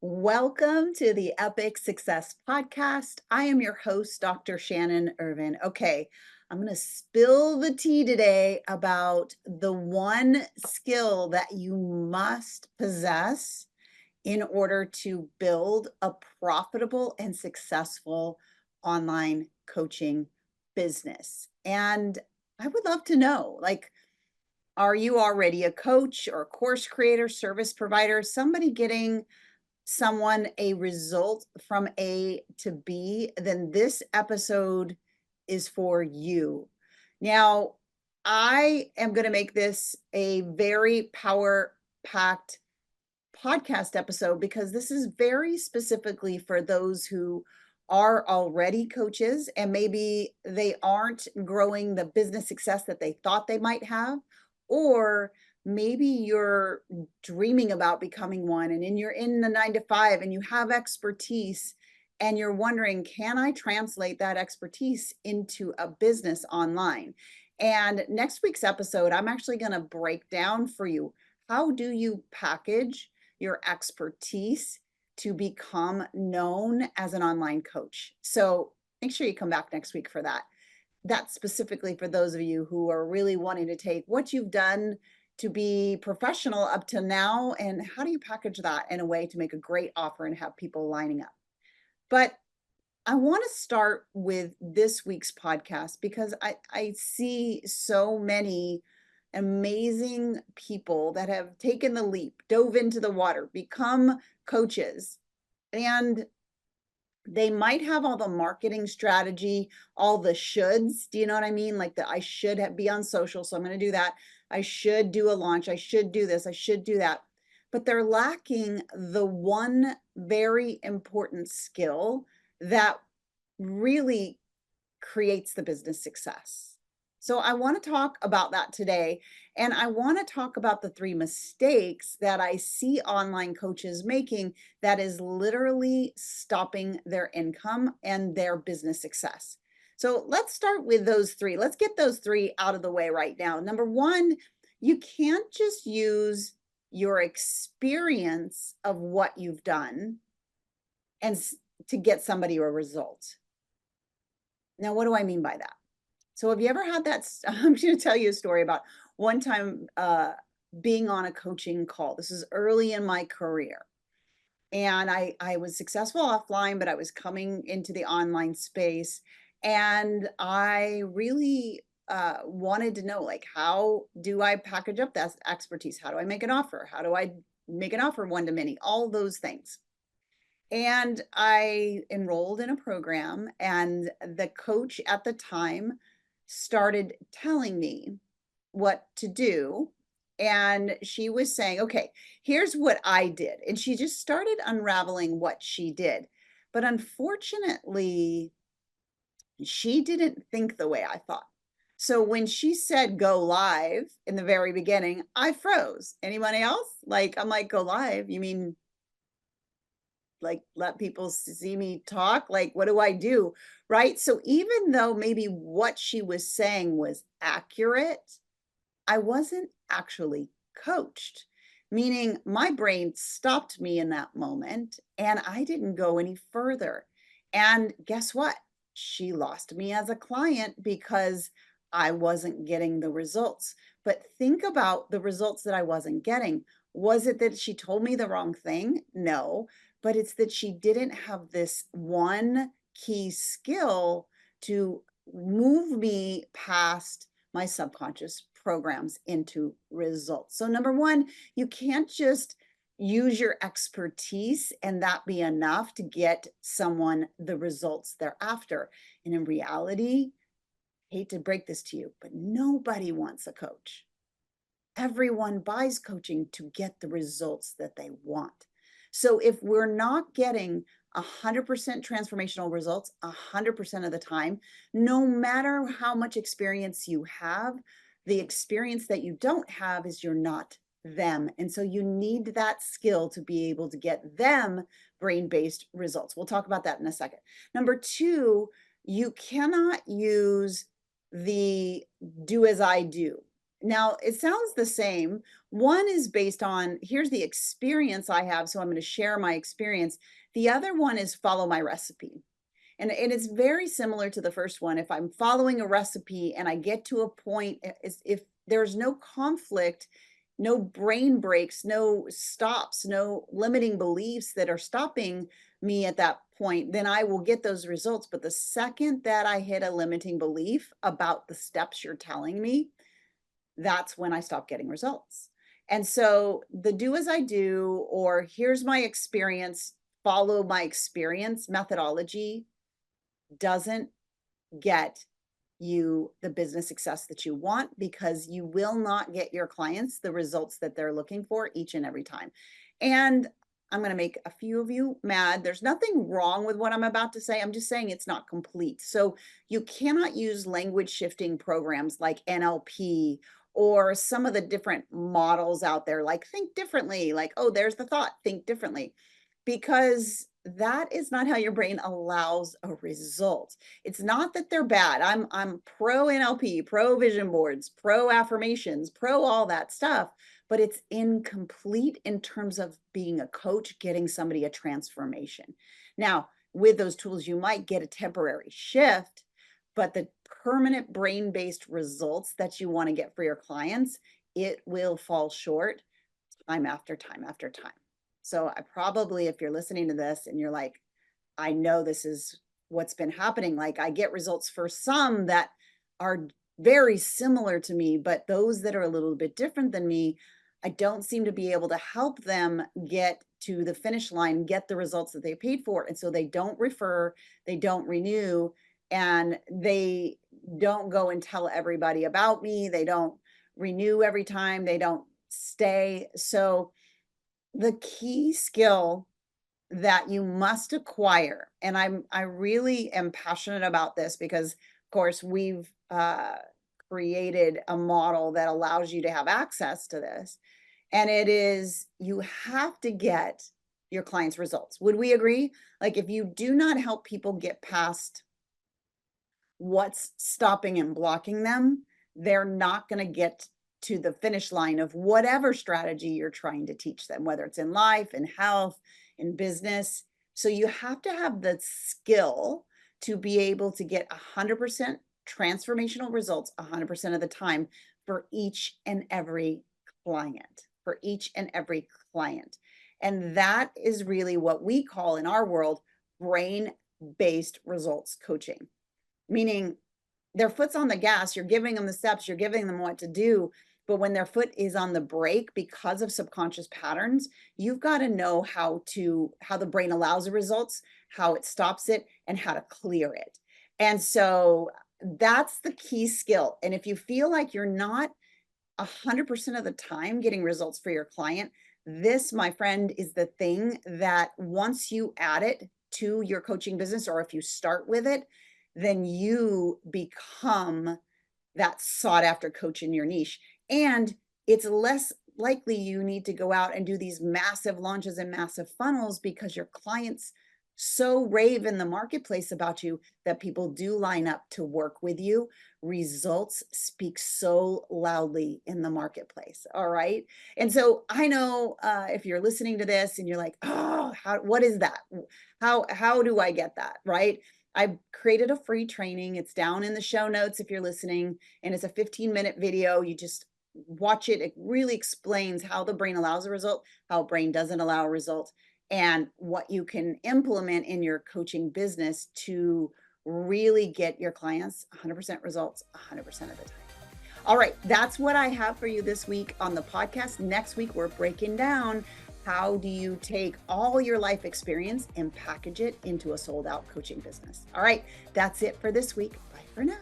Welcome to the Epic Success Podcast. I am your host, Dr. Shannon Irvine. Okay, I'm going to spill the tea today about the one skill that you must possess in order to build a profitable and successful online coaching business. And I would love to know, are you already a coach or a course creator, service provider, somebody getting someone a result from A to B, then this episode is for you. Now, I am going to make this a very power packed podcast episode because this is very specifically for those who are already coaches and maybe they aren't growing the business success that they thought they might have, or maybe you're dreaming about becoming one and you're in the 9 to 5 and you have expertise and you're wondering, can I translate that expertise into a business online? And next week's episode, I'm actually going to break down for you, how do you package your expertise to become known as an online coach? So make sure you come back next week for that. That's specifically for those of you who are really wanting to take what you've done to be professional up to now, and how do you package that in a way to make a great offer and have people lining up? But I want to start with this week's podcast because I see so many amazing people that have taken the leap, dove into the water, become coaches, and they might have all the marketing strategy, all the shoulds. Do you know what I mean? Like I should be on social, so I'm going to do that. I should do a launch. I should do this. I should do that. But they're lacking the one very important skill that really creates the business success. So I want to talk about that today. And I want to talk about the 3 mistakes that I see online coaches making that is literally stopping their income and their business success. So let's start with those 3. Let's get those 3 out of the way right now. Number 1, you can't just use your experience of what you've done and to get somebody a result. Now, what do I mean by that? So have you ever had that? I'm going to tell you a story about one time being on a coaching call. This is early in my career. And I was successful offline, but I was coming into the online space. And I really wanted to know, like, how do I package up that expertise? How do I make an offer? How do I make an offer one to many? All those things. And I enrolled in a program, and the coach at the time started telling me what to do. And she was saying, okay, here's what I did. And she just started unraveling what she did. But unfortunately, she didn't think the way I thought. So when she said go live in the very beginning, I froze. Anybody else? Like, I'm like, go live? You mean like let people see me talk? Like, what do I do? Right? So even though maybe what she was saying was accurate, I wasn't actually coached, meaning my brain stopped me in that moment and I didn't go any further. And guess what? She lost me as a client because I wasn't getting the results. But think about the results that I wasn't getting. Was it that she told me the wrong thing? No, but it's that she didn't have this one key skill to move me past my subconscious programs into results. So number 1, you can't just use your expertise and that be enough to get someone the results they're after. And in reality, I hate to break this to you, but nobody wants a coach. Everyone buys coaching to get the results that they want. So if we're not getting 100% transformational results 100% of the time, no matter how much experience you have, the experience that you don't have is you're not them. And so you need that skill to be able to get them brain-based results. We'll talk about that in a second. Number 2, you cannot use the do as I do. Now, it sounds the same. One is based on, here's the experience I have, so I'm going to share my experience. The other one is follow my recipe. And it's very similar to the first one. If I'm following a recipe and I get to a point, if there's no conflict, no brain breaks, no stops, no limiting beliefs that are stopping me at that point, then I will get those results. But the second that I hit a limiting belief about the steps you're telling me, that's when I stop getting results. And so the do as I do, or here's my experience, follow my experience methodology doesn't get you the business success that you want, because you will not get your clients the results that they're looking for each and every time. And I'm going to make a few of you mad. There's nothing wrong with what I'm about to say. I'm just saying it's not complete. So you cannot use language shifting programs like NLP or some of the different models out there, like think differently, like, oh, there's the thought, think differently, because that is not how your brain allows a result. It's not that they're bad. I'm pro NLP, pro vision boards, pro affirmations, pro all that stuff, but it's incomplete in terms of being a coach, getting somebody a transformation. Now, with those tools, you might get a temporary shift, but the permanent brain-based results that you want to get for your clients, it will fall short time after time after time. So I probably, if you're listening to this and you're like, I know this is what's been happening, like I get results for some that are very similar to me, but those that are a little bit different than me, I don't seem to be able to help them get to the finish line, get the results that they paid for. And so they don't refer, they don't renew, and they don't go and tell everybody about me. They don't renew every time, they don't stay. So the key skill that you must acquire, and I really am passionate about this because, of course, we've created a model that allows you to have access to this, and it is you have to get your clients' results. Would we agree? Like, if you do not help people get past what's stopping and blocking them, they're not going to get to the finish line of whatever strategy you're trying to teach them, whether it's in life, in health, in business. So you have to have the skill to be able to get 100% transformational results 100% of the time for each and every client, for each and every client. And that is really what we call in our world brain-based results coaching, meaning their foot's on the gas, you're giving them the steps, you're giving them what to do. But when their foot is on the brake because of subconscious patterns, you've got to know how the brain allows the results, how it stops it, and how to clear it. And so that's the key skill. And if you feel like you're not 100% of the time getting results for your client, this, my friend, is the thing that once you add it to your coaching business, or if you start with it, then you become that sought after coach in your niche. And it's less likely you need to go out and do these massive launches and massive funnels, because your clients so rave in the marketplace about you that people do line up to work with you. Results speak so loudly in the marketplace. All right. And so I know if you're listening to this and you're like, oh, what is that? How do I get that? Right. I created a free training. It's down in the show notes if you're listening, and it's a 15-minute video. You just watch it. It really explains how the brain allows a result, how brain doesn't allow a result, and what you can implement in your coaching business to really get your clients 100% results 100% of the time. All right, that's what I have for you this week on the podcast. Next week, we're breaking down how do you take all your life experience and package it into a sold out coaching business. All right, that's it for this week. Bye for now.